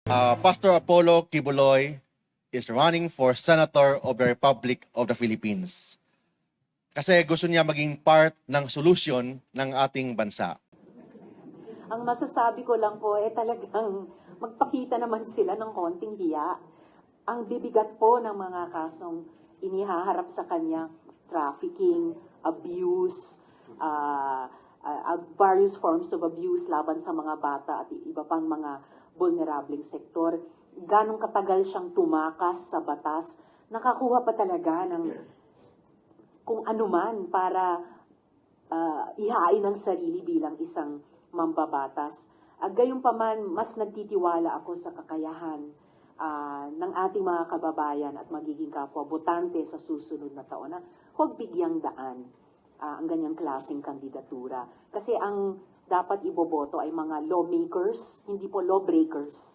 Pastor Apollo Kibuloy is running for Senator of the Republic of the Philippines. Kasi gusto niya maging part ng solusyon ng ating bansa. Ang masasabi ko lang po, talagang magpakita naman sila ng konting hiya. Ang bibigat po ng mga kasong inihaharap sa kanya, trafficking, abuse, various forms of abuse laban sa mga bata at iba pang mga vulnerable sektor. Ganong katagal siyang tumakas sa batas, nakakuha pa talaga ng kung anuman para ihain ang sarili bilang isang mambabatas. Gayunpaman, mas nagtitiwala ako sa kakayahan ng ating mga kababayan at magiging kapwa-botante sa susunod na taon na huwag bigyang daan ang ganyang klaseng kandidatura. Kasi ang dapat iboboto ay mga lawmakers, hindi po lawbreakers.